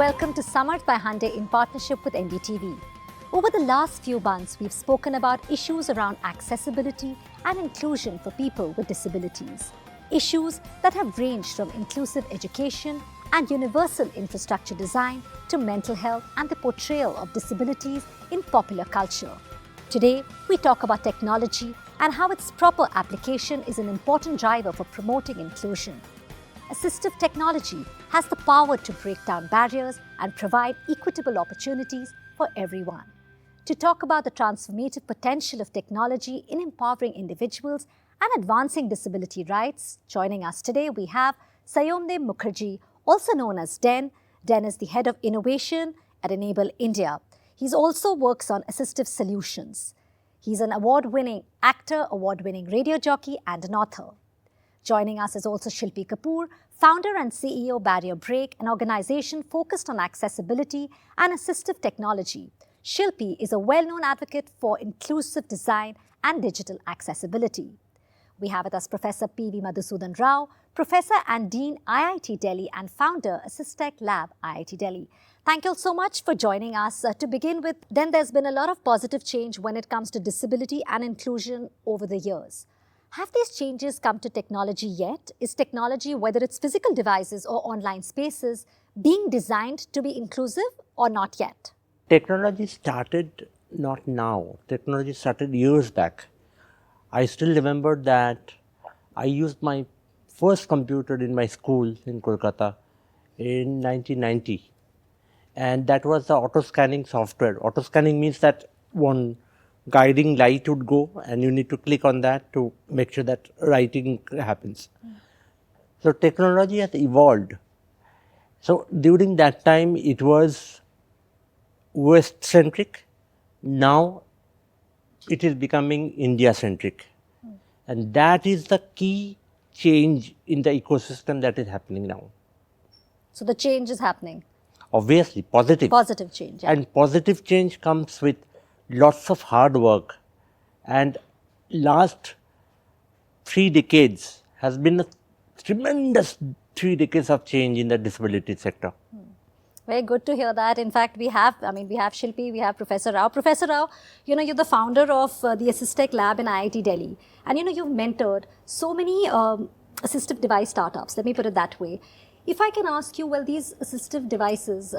welcome to Samarth by Hyundai in partnership with NDTV. Over the last few months, we've spoken about issues around accessibility and inclusion for people with disabilities. Issues that have ranged from inclusive education and universal infrastructure design to mental health and the portrayal of disabilities in popular culture. Today, we talk about technology and how its proper application is an important driver for promoting inclusion. Assistive technology has the power to break down barriers and provide equitable opportunities for everyone. To talk about the transformative potential of technology in empowering individuals and advancing disability rights, joining us today we have Sayomdev Mukherjee, also known as Den. Den is the Head of Innovation at Enable India. He also works on assistive solutions. He's an award-winning actor, award-winning radio jockey and an author. Joining us is also Shilpi Kapoor, founder and CEO Barrier Break, an organization focused on accessibility and assistive technology. Shilpi is a well-known advocate for inclusive design and digital accessibility. We have with us Professor P.V. Madhusudan Rao, Professor and Dean IIT Delhi and founder Assistive Lab IIT Delhi. Thank you all so much for joining us. To begin with, then there's been a lot of positive change when it comes to disability and inclusion over the years. Have these changes come to technology yet? Is technology, whether it's physical devices or online spaces, being designed to be inclusive or not yet? Technology started not now. Technology started years back. I still remember that I used my first computer in my school in Kolkata in 1990. And that was the auto-scanning software. Auto-scanning means that one guiding light would go and you need to click on that to make sure that writing happens. So technology has evolved. So during that time it was West-centric. Now it is becoming India-centric. And that is the key change in the ecosystem that is happening now. So the change is happening. Obviously, positive. Positive change. Yeah. And positive change comes with lots of hard work. And last 3 decades has been a tremendous 3 decades of change in the disability sector. Very good to hear that. In fact, we have Shilpi, we have Professor Rao. Professor Rao, you're the founder of the Assistive Lab in IIT Delhi. And you've mentored so many assistive device startups, let me put it that way. If I can ask you, well, these assistive devices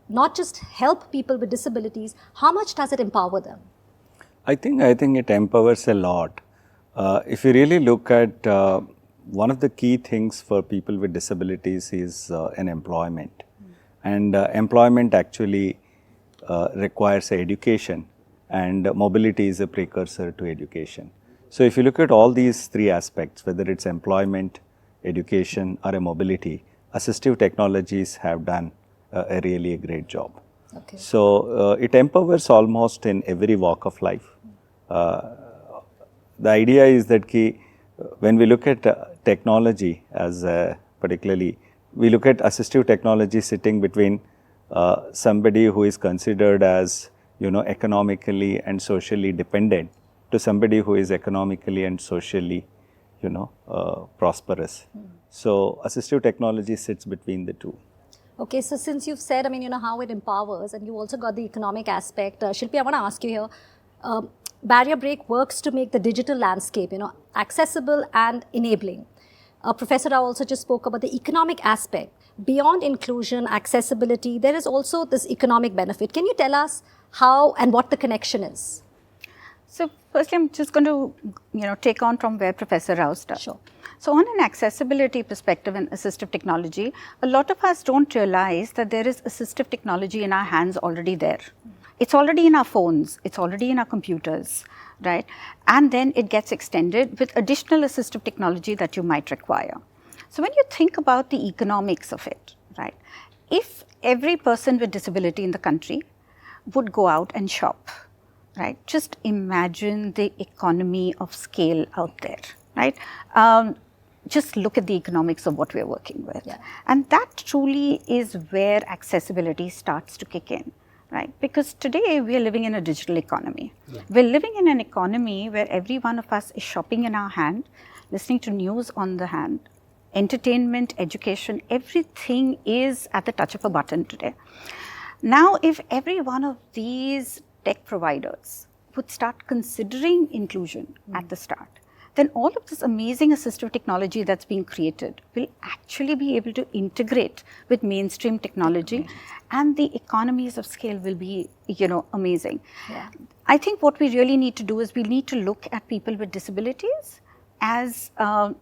not just help people with disabilities, how much does it empower them? I think it empowers a lot. If you really look at one of the key things for people with disabilities is an employment. And employment actually requires education, and mobility is a precursor to education. So if you look at all these 3 aspects, whether it's employment, education or a mobility, assistive technologies have done a really great job. Okay. So it empowers almost in every walk of life. The idea is that when we look at technology as particularly, we look at assistive technology sitting between somebody who is considered as economically and socially dependent to somebody who is economically and socially prosperous. So assistive technology sits between the two. Okay, so since you've said, how it empowers, and you also got the economic aspect, Shilpi, I want to ask you here, Barrier Break works to make the digital landscape, accessible and enabling. Professor Rao also just spoke about the economic aspect. Beyond inclusion, accessibility, there is also this economic benefit. Can you tell us how and what the connection is? So firstly, I'm just going to, take on from where Professor Rao started. Sure. So on an accessibility perspective in assistive technology, a lot of us don't realize that there is assistive technology in our hands already there. It's already in our phones, it's already in our computers, right? And then it gets extended with additional assistive technology that you might require. So when you think about the economics of it, right? If every person with disability in the country would go out and shop, right? Just imagine the economy of scale out there, right? Just look at the economics of what we're working with. Yeah. And that truly is where accessibility starts to kick in, right? Because today we are living in a digital economy. Yeah. We're living in an economy where every one of us is shopping in our hand, listening to news on the hand, entertainment, education, everything is at the touch of a button today. Now, if every one of these tech providers would start considering inclusion at the start, then all of this amazing assistive technology that's being created will actually be able to integrate with mainstream technology, and the economies of scale will be, amazing. Yeah. I think what we really need to do is we need to look at people with disabilities as, a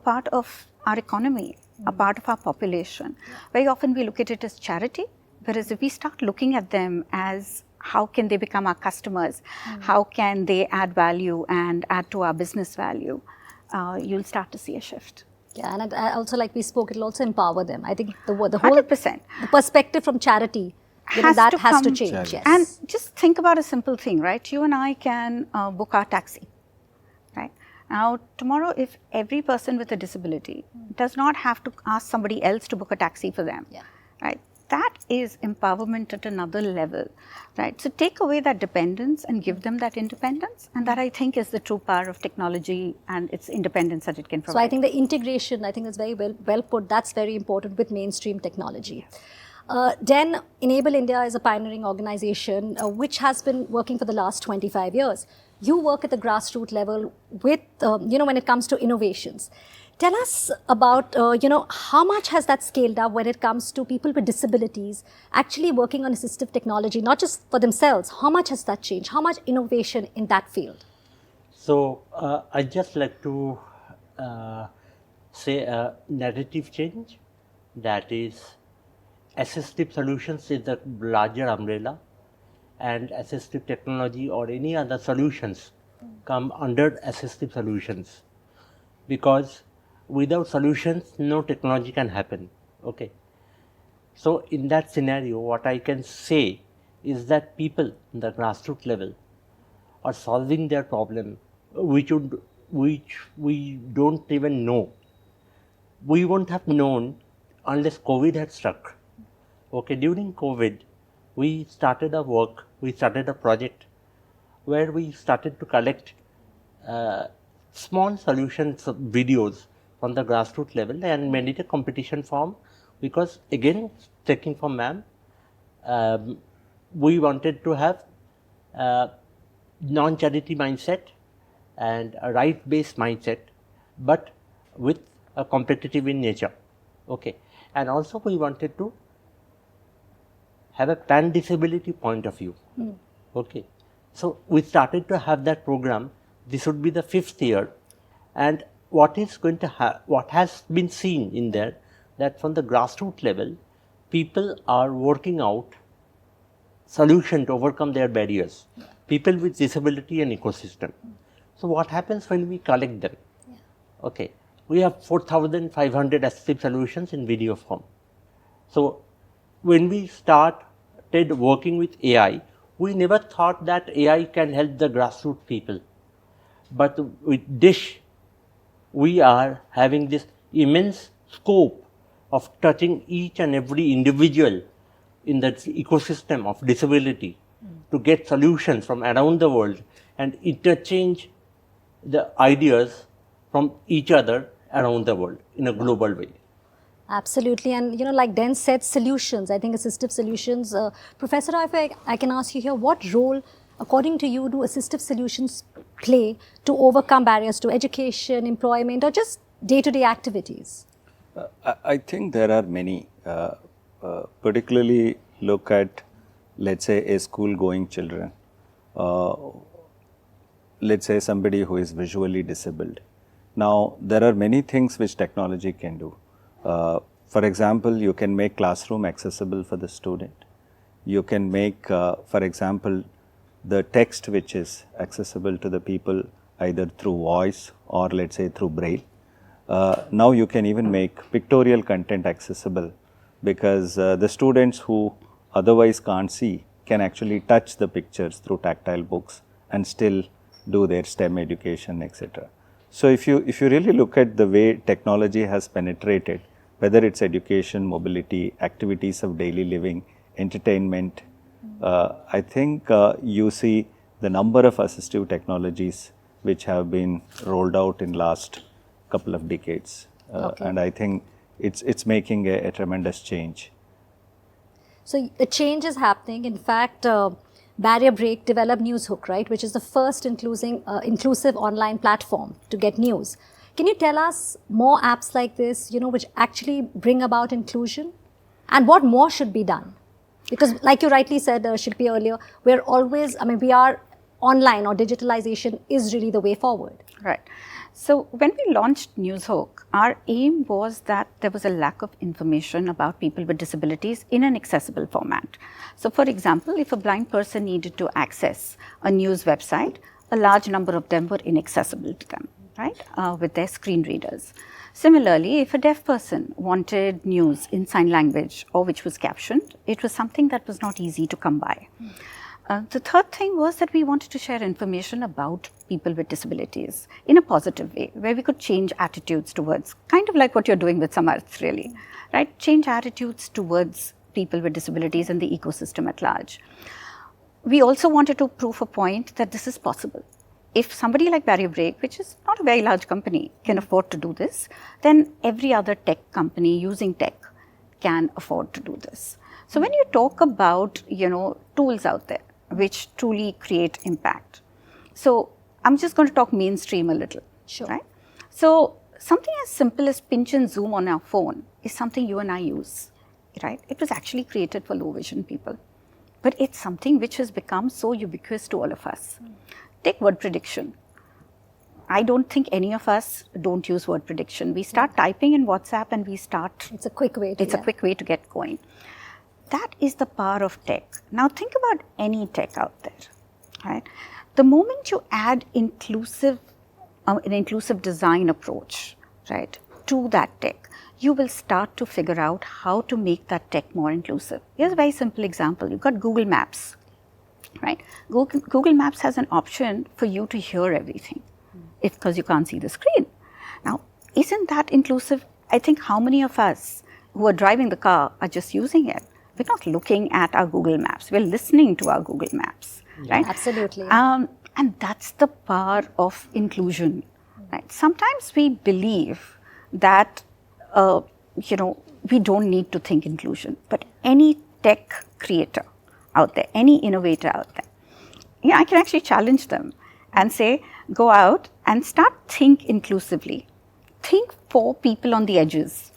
part of our economy, a part of our population. Very often we look at it as charity, whereas if we start looking at them as how can they become our customers, how can they add value and add to our business value, you'll start to see a shift. Yeah, and also, like we spoke, it'll also empower them. I think the whole 100%. The perspective from charity, has to change. Yes. And just think about a simple thing, right? You and I can book our taxi, right? Now, tomorrow, if every person with a disability does not have to ask somebody else to book a taxi for them, right? That is empowerment at another level, right? So take away that dependence and give them that independence, and that I think is the true power of technology and its independence that it can provide. So I think the integration, I think that's very well put. That's very important with mainstream technology. Den Enable India is a pioneering organization which has been working for the last 25 years. You work at the grassroots level with, when it comes to innovations. Tell us about, how much has that scaled up when it comes to people with disabilities actually working on assistive technology, not just for themselves. How much has that changed? How much innovation in that field? So, I'd just like to say a narrative change, that is assistive solutions is the larger umbrella, and assistive technology or any other solutions come under assistive solutions, because without solutions no technology can happen. Okay. So in that scenario, what I can say is that people in the grassroots level are solving their problem which we don't even know. We won't have known unless COVID had struck. Okay, during COVID, we started a project where we started to collect small solutions videos from the grassroots level and made it a competition form, because again, taking from ma'am, we wanted to have non-charity mindset and a right-based mindset, but with a competitive in nature. Okay, and also we wanted to have a pan-disability point of view. Okay, so we started to have that program. This would be the 5th year, and what has been seen in there, that from the grassroots level, people are working out solution to overcome their barriers. People with disability and ecosystem. So what happens when we collect them? Okay, we have 4,500 assistive solutions in video form. So when we started working with AI, we never thought that AI can help the grassroots people. But with Dish, we are having this immense scope of touching each and every individual in the ecosystem of disability to get solutions from around the world and interchange the ideas from each other around the world in a global way. Absolutely, and like Den said, solutions, I think assistive solutions. Professor, if I can ask you here, what role, according to you, do assistive solutions play to overcome barriers to education, employment, or just day-to-day activities? I think there are many. Particularly look at, let's say, a school-going children. Let's say somebody who is visually disabled. Now, there are many things which technology can do. For example, you can make classroom accessible for the student. You can make, for example, the text which is accessible to the people either through voice or let's say through braille. Now you can even make pictorial content accessible, because the students who otherwise can't see can actually touch the pictures through tactile books and still do their STEM education, etc. So if you really look at the way technology has penetrated, whether it's education, mobility, activities of daily living, entertainment, I think you see the number of assistive technologies which have been rolled out in last couple of decades. and I think it's making a tremendous change. So a change is happening. In fact, Barrier Break developed Newshook, right, which is the first inclusive online platform to get news. Can you tell us more apps like this, which actually bring about inclusion? And what more should be done? Because like you rightly said, Shilpi, earlier, we are online, or digitalization is really the way forward. Right. So when we launched Newshook, our aim was that there was a lack of information about people with disabilities in an accessible format. So for example, if a blind person needed to access a news website, a large number of them were inaccessible to them, right, with their screen readers. Similarly, if a deaf person wanted news in sign language or which was captioned, it was something that was not easy to come by. The third thing was that we wanted to share information about people with disabilities in a positive way, where we could change attitudes towards, kind of like what you're doing with Samarth, really, right? Change attitudes towards people with disabilities and the ecosystem at large. We also wanted to prove a point that this is possible. If somebody like Barrier Break, which is not a very large company, can afford to do this, then every other tech company using tech can afford to do this. So when you talk about, tools out there which truly create impact. So I'm just going to talk mainstream a little, Sure. Right? So something as simple as pinch and zoom on our phone is something you and I use, right? It was actually created for low vision people, but it's something which has become so ubiquitous to all of us. Take word prediction. I don't think any of us don't use word prediction. We start typing in WhatsApp and we start. It's a quick way to a quick way to get going. That is the power of tech. Now think about any tech out there, right? The moment you add an inclusive design approach, right, to that tech, you will start to figure out how to make that tech more inclusive. Here's a very simple example. You've got Google Maps, right? Google Maps has an option for you to hear everything, because you can't see the screen. Now, isn't that inclusive? I think how many of us who are driving the car are just using it? We're not looking at our Google Maps. We're listening to our Google Maps, right? Absolutely. And that's the power of inclusion, right? Sometimes we believe that, we don't need to think inclusion, but any tech creator out there, any innovator out there, I can actually challenge them and say, go out and start think inclusively. Think for people on the edges,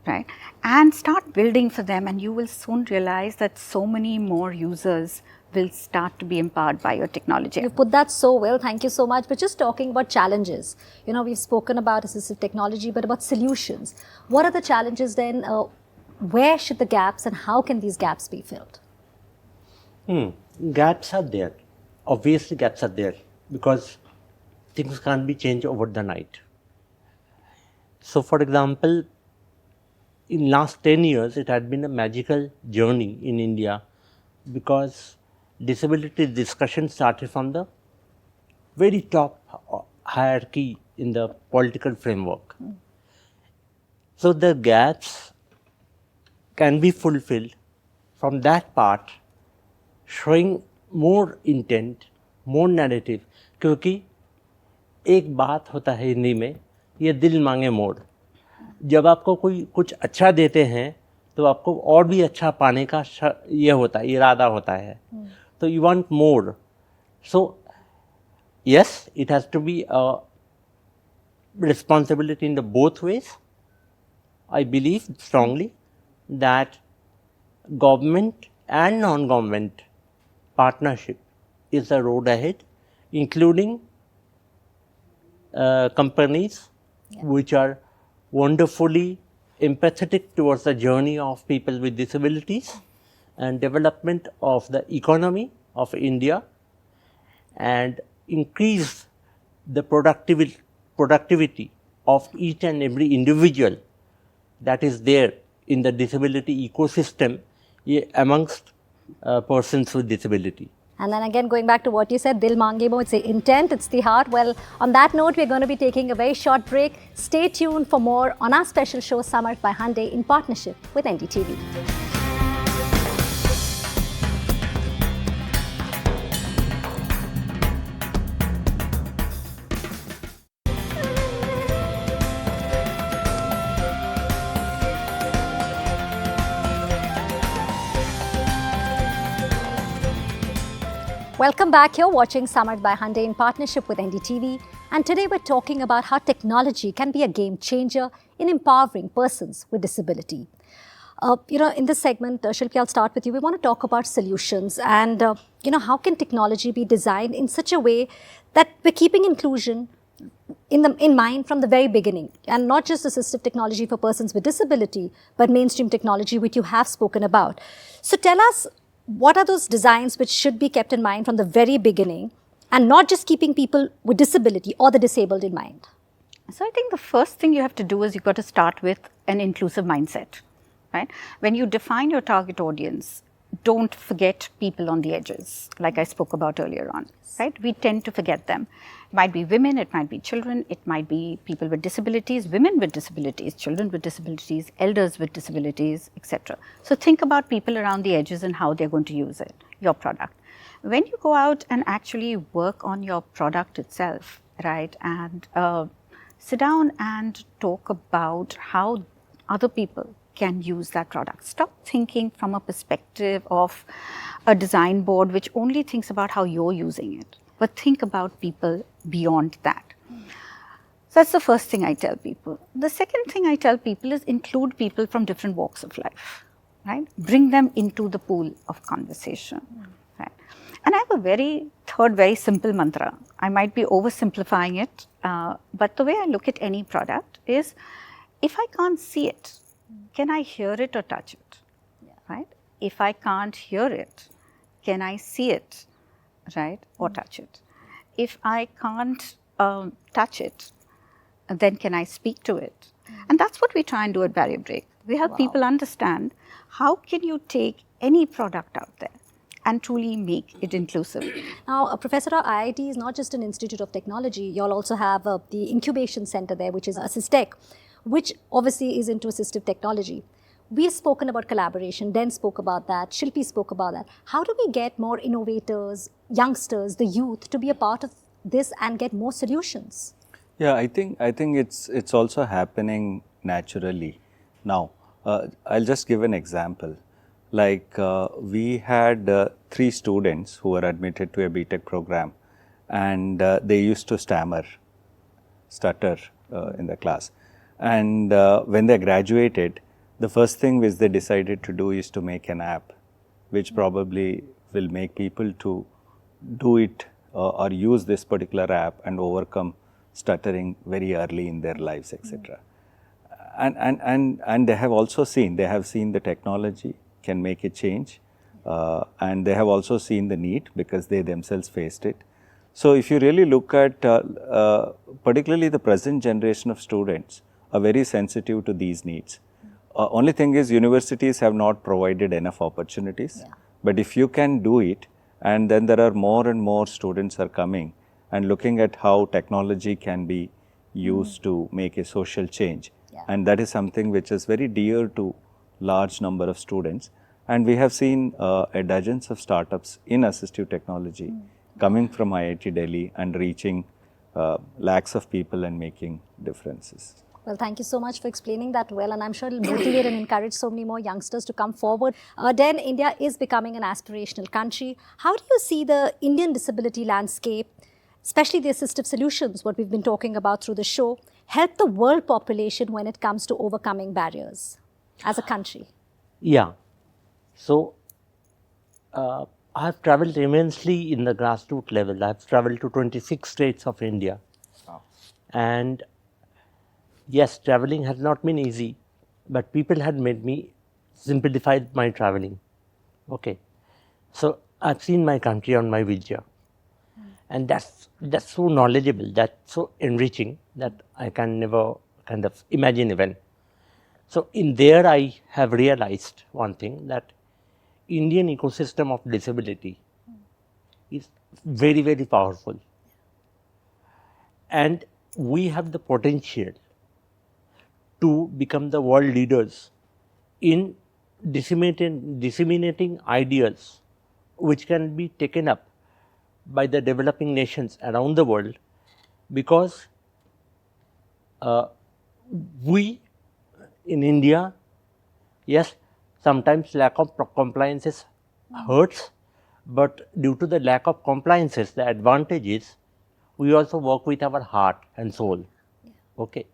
right? And start building for them, and you will soon realize that so many more users will start to be empowered by your technology. You put that so well. Thank you so much. But just talking about challenges, we've spoken about assistive technology, but about solutions. What are the challenges then? Where should the gaps and how can these gaps be filled? Gaps are there. Obviously, gaps are there because things can't be changed over the night. So, for example, in last 10 years, it had been a magical journey in India because disability discussion started from the very top hierarchy in the political framework. So the gaps can be fulfilled from that part, showing more intent, more narrative. क्योंकि एक बात होता है हिंदी में, ये दिल मांगे मोड़. जब आपको कोई कुछ अच्छा देते हैं तो आपको और भी अच्छा पाने का ये होता है, इरादा होता है. तो you want more. So yes, it has to be a responsibility in the both ways. I believe strongly that government and non-government partnership is the road ahead, including companies which are wonderfully empathetic towards the journey of people with disabilities and development of the economy of India and increase the productivity of each and every individual that is there in the disability ecosystem amongst persons with disability. And then again, going back to what you said, Dil Mange Mo, it's the intent, it's the heart. Well, on that note, we're going to be taking a very short break. Stay tuned for more on our special show, Samarth by Hyundai, in partnership with NDTV. Welcome back. You're watching Summered by Hyundai in partnership with NDTV. And today we're talking about how technology can be a game changer in empowering persons with disability. In this segment, Shilpi, I'll start with you. We want to talk about solutions and, how can technology be designed in such a way that we're keeping inclusion in mind from the very beginning, and not just assistive technology for persons with disability, but mainstream technology, which you have spoken about. So tell us, what are those designs which should be kept in mind from the very beginning, and not just keeping people with disability or the disabled in mind? So I think the first thing you have to do is you've got to start with an inclusive mindset, right? When you define your target audience, don't forget people on the edges, like I spoke about earlier on, right? We tend to forget them. It might be women, it might be children, it might be people with disabilities, women with disabilities, children with disabilities, elders with disabilities, etc. So think about people around the edges and how they're going to use it, your product. When you go out and actually work on your product itself, right, and sit down and talk about how other people can use that product. Stop thinking from a perspective of a design board which only thinks about how you're using it, but think about people beyond that. So that's the first thing I tell people. The second thing I tell people is include people from different walks of life, right? Bring them into the pool of conversation, right? And I have a very simple mantra. I might be oversimplifying it, but the way I look at any product is, if I can't see it, can I hear it or touch it, right? If I can't hear it, can I see it, right, or touch it? If I can't touch it, then can I speak to it? And that's what we try and do at Barrier Break. We help people understand how can you take any product out there and truly make it inclusive. Now, Professor, our IIT is not just an institute of technology. You all also have the incubation center there, which is Assistive, which obviously is into assistive technology. We've spoken about collaboration, Den spoke about that, Shilpi spoke about that. How do we get more innovators, youngsters, the youth to be a part of this and get more solutions? Yeah, I think it's also happening naturally now. I'll just give an example. Like we had 3 students who were admitted to a BTech program, and they used to stutter in the class. And when they graduated, the first thing which they decided to do is to make an app, which probably will make people to do it or use this particular app and overcome stuttering very early in their lives, etc. And they have seen the technology can make a change, and they have also seen the need because they themselves faced it. So if you really look at particularly the present generation of students are very sensitive to these needs. Only thing is, universities have not provided enough opportunities, but if you can do it, and then there are more and more students are coming and looking at how technology can be used to make a social change. And that is something which is very dear to large number of students. And we have seen dozens of startups in assistive technology coming from IIT Delhi and reaching lakhs of people and making differences. Well, thank you so much for explaining that well, and I'm sure it'll motivate and encourage so many more youngsters to come forward. Then India is becoming an aspirational country. How do you see the Indian disability landscape, especially the assistive solutions, what we've been talking about through the show, help the world population when it comes to overcoming barriers as a country? Yeah. So, I have traveled immensely in the grassroots level. I have traveled to 26 states of India. And yes, traveling has not been easy, but people had made me simplify my traveling. Okay. So, I've seen my country on my wheelchair. And that's so knowledgeable, that's so enriching that I can never kind of imagine even. So, in there I have realized one thing, that Indian ecosystem of disability is very, very powerful. And we have the potential to become the world leaders in disseminating ideas which can be taken up by the developing nations around the world, because we in India, yes, sometimes lack of compliances hurts, But due to the lack of compliances, the advantage is we also work with our heart and soul. Okay.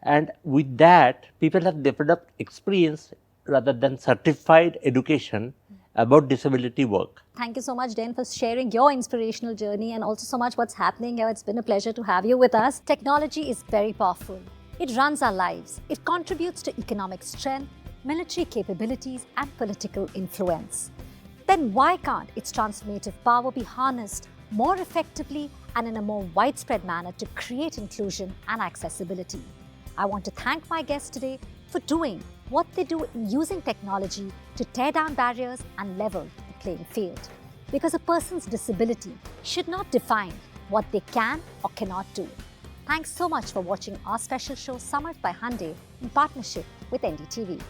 And with that, people have developed experience rather than certified education about disability work. Thank you so much, Den, for sharing your inspirational journey and also so much what's happening here. It's been a pleasure to have you with us. Technology is very powerful. It runs our lives. It contributes to economic strength, military capabilities, and political influence. Then why can't its transformative power be harnessed more effectively and in a more widespread manner to create inclusion and accessibility? I want to thank my guests today for doing what they do in using technology to tear down barriers and level the playing field. Because a person's disability should not define what they can or cannot do. Thanks so much for watching our special show summarized by Hyundai in partnership with NDTV.